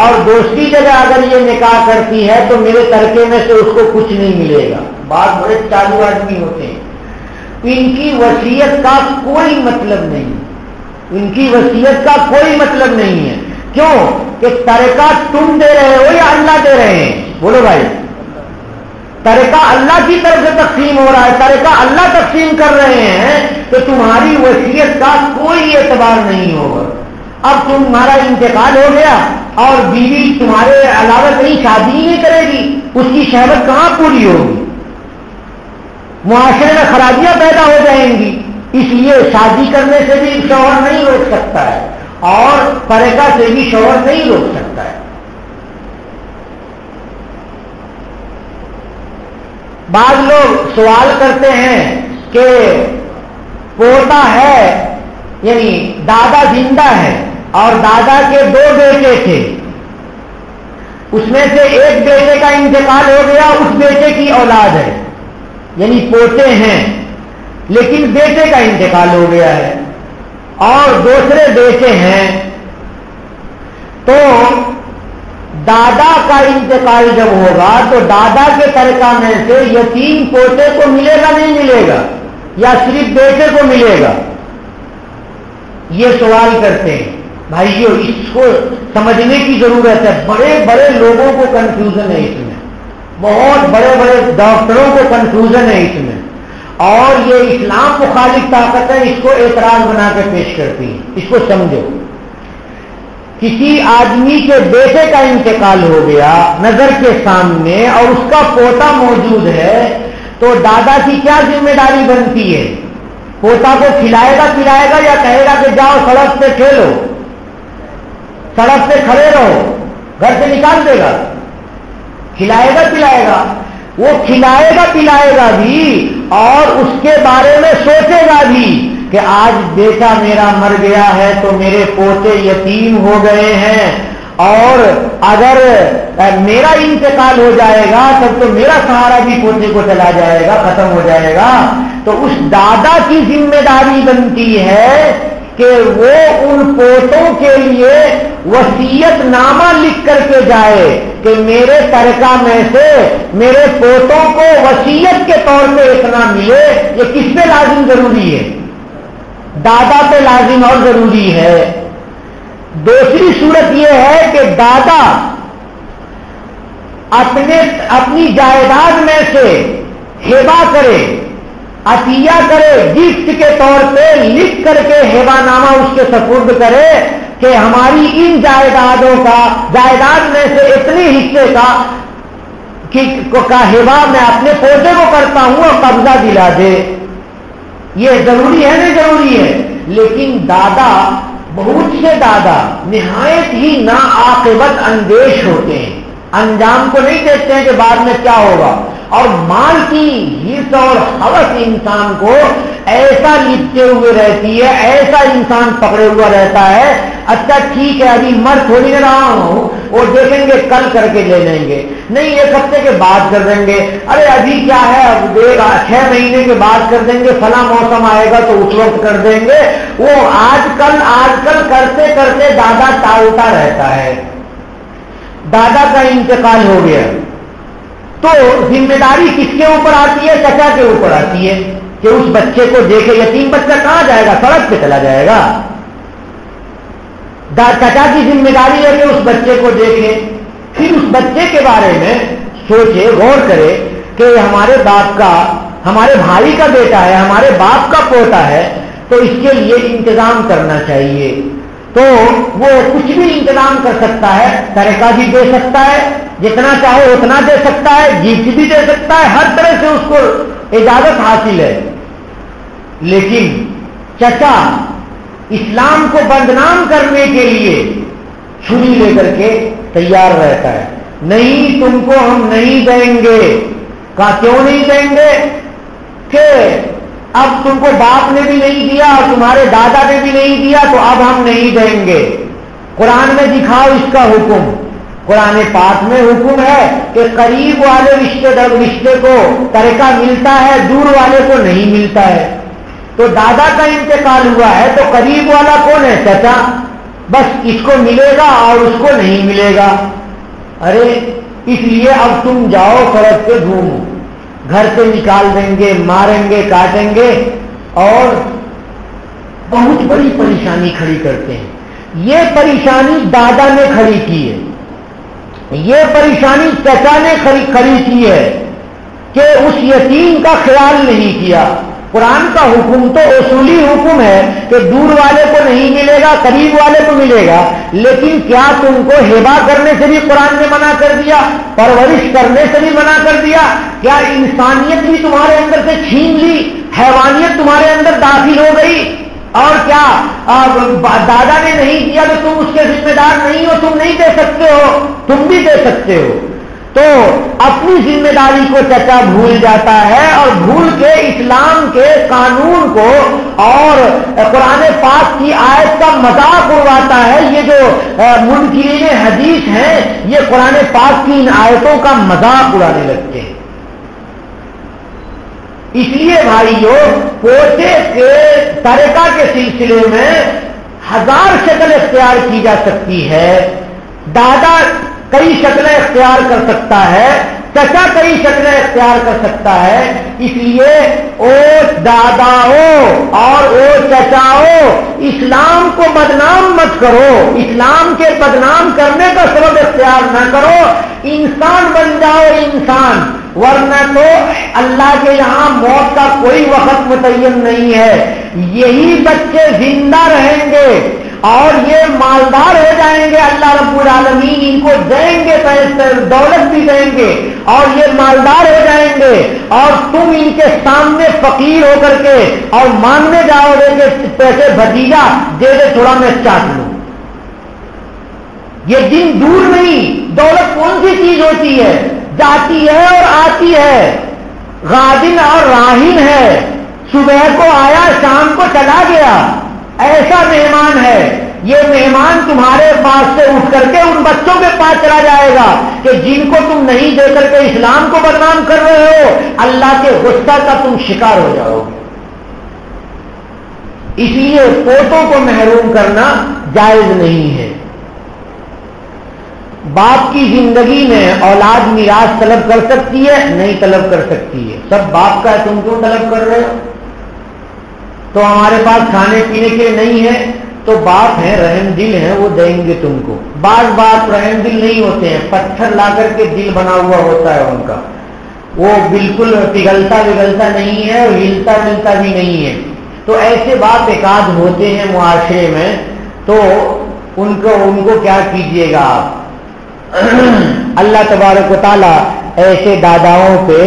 S1: اور دوسری جگہ اگر یہ نکاح کرتی ہے تو میرے ترکے میں سے اس کو کچھ نہیں ملے گا۔ بعض بڑے چالو آدمی ہوتے ہیں، ان کی وصیت کا کوئی مطلب نہیں، ان کی وصیت کا کوئی مطلب نہیں ہے۔ کیوں کہ ترکہ تم دے رہے ہو یا اللہ دے رہے ہیں؟ بولو بھائی، ترکہ اللہ کی طرف سے تقسیم ہو رہا ہے، ترکہ اللہ تقسیم کر رہے ہیں، تو تمہاری وصیت کا کوئی اعتبار نہیں ہوگا۔ اب تمہارا انتقال ہو گیا اور بیوی تمہارے علاوہ کہیں شادی ہی نہیں کرے گی، اس کی شہوت کہاں پوری ہوگی؟ معاشرے میں خرابیاں پیدا ہو جائیں گی. اس لیے شادی کرنے سے بھی شوہر نہیں روک سکتا ہے اور پردہ سے بھی شوہر نہیں روک سکتا ہے. بعض لوگ سوال کرتے ہیں کہ پوتا ہے یعنی دادا زندہ ہے اور دادا کے 2 بیٹے تھے، اس میں سے ایک بیٹے کا انتقال ہو گیا، اس بیٹے کی اولاد ہے یعنی پوتے ہیں، لیکن بیٹے کا انتقال ہو گیا ہے اور دوسرے بیٹے ہیں، تو دادا کا انتقال جب ہوگا تو دادا کے ترکہ میں سے یتیم پوتے کو ملے گا نہیں ملے گا یا صرف بیٹے کو ملے گا؟ یہ سوال کرتے ہیں. بھائیو اس کو سمجھنے کی ضرورت ہے. بڑے بڑے لوگوں کو کنفیوژن ہے اس میں، بہت بڑے بڑے ڈاکٹروں کو کنفیوژن ہے اس میں، اور یہ اسلام مخالف طاقت ہے، اس کو اعتراض بنا کے پیش کرتی ہے. اس کو سمجھو، کسی آدمی کے بیٹے کا انتقال ہو گیا نظر کے سامنے اور اس کا پوتا موجود ہے، تو دادا کی کیا ذمہ داری بنتی ہے؟ پوتا کو کھلائے گا پلائے گا یا کہے گا کہ جاؤ سڑک پہ کھیلو، سڑک پہ کھڑے رہو، گھر سے نکال دے گا؟ کھلائے گا پلائے گا. وہ کھلائے گا پلائے گا بھی اور اس کے بارے میں سوچے گا بھی کہ آج بیٹا میرا مر گیا ہے تو میرے پوتے یتیم ہو گئے ہیں، اور اگر میرا انتقال ہو جائے گا تب تو میرا سہارا بھی پوتے کو چلا جائے گا، ختم ہو جائے گا. تو اس دادا کی ذمہ داری بنتی ہے کہ وہ ان پوتوں کے لیے وصیت نامہ لکھ کر کے جائے کہ میرے ترکہ میں سے میرے پوتوں کو وصیت کے طور پہ اتنا ملے. یہ کس پہ لازم ضروری ہے؟ دادا پہ لازم اور ضروری ہے. دوسری صورت یہ ہے کہ دادا اپنی جائیداد میں سے ہبہ کرے، عطیہ کرے، گفٹ کے طور پہ لکھ کر کے ہبہ نامہ اس کے سپرد کرے کہ ہماری ان جائیدادوں کا، جائیداد میں سے اتنے حصے کا ہبہ میں اپنے پوتے کو کرتا ہوں اور قبضہ دلا دے. یہ ضروری ہے نہیں ضروری ہے؟ لیکن دادا، بہت سے دادا نہایت ہی ناعاقبت اندیش ہوتے ہیں، انجام کو نہیں دیکھتے ہیں کہ بعد میں کیا ہوگا، اور مال کی حرص اور ہوس انسان کو ایسا لپٹے ہوئے رہتی ہے، ایسا انسان پکڑے ہوا رہتا ہے. اچھا ٹھیک ہے ابھی مر تھوڑی نہ رہا ہوں، وہ دیکھیں گے کل کر کے لے لیں گے، نہیں 1 ہفتے کے بعد کر دیں گے، ارے ابھی کیا ہے اب 6 مہینے کے بعد کر دیں گے، فلاں موسم آئے گا تو اس وقت کر دیں گے. وہ آج کل کرتے کرتے دادا ٹالتا رہتا ہے. دادا کا انتقال ہو گیا تو ذمہ داری کس کے اوپر آتی ہے؟ چچا کے اوپر آتی ہے کہ اس بچے کو دیکھے. یتیم بچہ کہاں جائے گا؟ سڑک پہ چلا جائے گا. چچا کی ذمہ داری ہے کہ اس بچے کو دیکھے، پھر اس بچے کے بارے میں سوچے، غور کرے کہ ہمارے باپ کا، ہمارے بھائی کا بیٹا ہے، ہمارے باپ کا پوتا ہے، تو اس کے لیے انتظام کرنا چاہیے. تو وہ کچھ بھی انتظام کر سکتا ہے، ترکہ بھی دے سکتا ہے، جتنا چاہے اتنا دے سکتا ہے، گفٹ بھی دے سکتا ہے، ہر طرح سے اس کو اجازت حاصل ہے. لیکن چچا اسلام کو بدنام کرنے کے لیے چھری لے کر کے تیار رہتا ہے، نہیں تم کو ہم نہیں دیں گے. کہا کیوں نہیں دیں گے؟ کہ اب تم کو باپ نے بھی نہیں دیا اور تمہارے دادا نے بھی نہیں دیا تو اب ہم نہیں دیں گے. قرآن میں دکھاؤ اس کا حکم. قرآن پاک میں حکم ہے کہ قریب والے رشتے کو ترکہ ملتا ہے، دور والے کو نہیں ملتا ہے. تو دادا کا انتقال ہوا ہے تو قریب والا کون ہے؟ چچا. بس اس کو ملے گا اور اس کو نہیں ملے گا. ارے اس لیے اب تم جاؤ سڑک پہ گھومو، گھر سے نکال دیں گے، ماریں گے، کاٹیں گے، اور بہت بڑی پریشانی کھڑی کرتے ہیں. یہ پریشانی دادا نے کھڑی کی ہے، یہ پریشانی چچا نے کھڑی کی ہے کہ اس یتیم کا خیال نہیں کیا. قرآن کا حکم تو اصولی حکم ہے کہ دور والے کو نہیں ملے گا گا، قریب والے کو ملے گا، لیکن کیا تم کو ہبا کرنے سے بھی قرآن نے منع کر دیا، پرورش کرنے سے بھی منع کر دیا؟ کیا انسانیت بھی تمہارے اندر سے چھین لی، حیوانیت تمہارے اندر داخل ہو گئی؟ اور کیا دادا نے نہیں دیا تو تم اس کے ذمہ دار نہیں ہو، تم نہیں دے سکتے ہو؟ تم بھی دے سکتے ہو۔ تو اپنی ذمہ داری کو چچا بھول جاتا ہے اور بھول کے اسلام کے قانون کو اور قرآن پاک کی آیت کا مذاق اڑاتا ہے۔ یہ جو منکرین حدیث ہیں یہ قرآن پاک کی ان آیتوں کا مذاق اڑانے لگتے ہیں۔ اس لیے بھائیو، پوتے کے طریقہ کے سلسلے میں 1000 شکل اختیار کی جا سکتی ہے۔ دادا کئی شکلیں اختیار کر سکتا ہے، چچا کئی شکلیں اختیار کر سکتا ہے۔ اس لیے او داداؤ اور او چچاؤ، اسلام کو بدنام مت کرو، اسلام کے بدنام کرنے کا سبب اختیار نہ کرو، انسان بن جاؤ انسان، ورنہ تو اللہ کے یہاں موت کا کوئی وقت متعین نہیں ہے۔ یہی بچے زندہ رہیں گے اور یہ مالدار ہو جائیں گے، اللہ رب العالمین ان کو دیں گے، دولت بھی دیں گے اور یہ مالدار ہو جائیں گے، اور تم ان کے سامنے فقیر ہو کر کے اور مانگنے جاؤ گے کہ پیسے بھتیجا دے دے تھوڑا میں چاٹ لوں۔ یہ دن دور نہیں۔ دولت کون سی چیز ہوتی ہے؟ جاتی ہے اور آتی ہے، غادن اور راہن ہے، صبح کو آیا شام کو چلا گیا، ایسا مہمان ہے۔ یہ مہمان تمہارے پاس سے اٹھ کر کے ان بچوں کے پاس چلا جائے گا کہ جن کو تم نہیں دے کر کے اسلام کو بدنام کر رہے ہو، اللہ کے غصہ کا تم شکار ہو جاؤ گے۔ اس لیے پوتوں کو محروم کرنا جائز نہیں ہے۔ باپ کی زندگی میں اولاد میراث طلب کر سکتی ہے؟ نہیں طلب کر سکتی ہے۔ سب باپ کا ہے، تم کیوں طلب کر رہے ہو؟ تو ہمارے پاس کھانے پینے کے نہیں ہے، تو باپ ہیں، رحم دل ہیں، وہ دیں گے تم کو۔ بعض باپ رحم دل نہیں ہوتے ہیں، پتھر لا کر کے دل بنا ہوا ہوتا ہے ان کا، وہ بالکل پگھلتا وگلتا نہیں ہے، ہلتا ملتا بھی نہیں ہے۔ تو ایسے باپ ایک آدھ ہوتے ہیں معاشرے میں، تو ان کو کیا کیجیے گا آپ؟ اللہ تبارک و تعالیٰ ایسے داداؤں پہ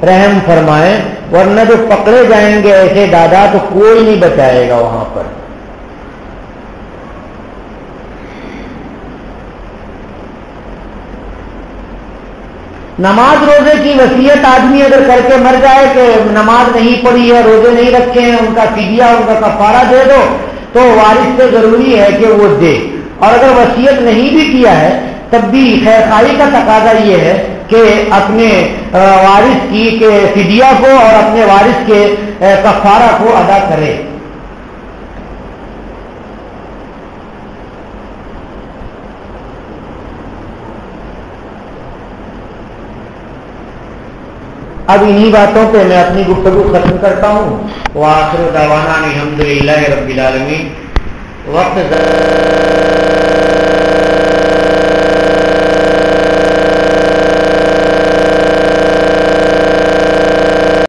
S1: رحم فرمائے، ورنہ جو پکڑے جائیں گے ایسے دادا تو کوئی نہیں بچائے گا وہاں پر۔ نماز روزے کی وصیت آدمی اگر کر کے مر جائے کہ نماز نہیں پڑھی ہے، روزے نہیں رکھے ہیں، ان کا فدیہ، ان کا کفارہ دے دو، تو وارث سے ضروری ہے کہ وہ دے۔ اور اگر وصیت نہیں بھی کیا ہے تب بھی خیرخواہی کا تقاضا یہ ہے کہ اپنے وارث کی کے فدیہ کو اور اپنے وارث کے کفارہ کو ادا کرے۔ اب انہی باتوں پہ میں اپنی گفتگو ختم کرتا ہوں۔ وآخر دعوانا الحمدللہ رب العالمین۔ وقت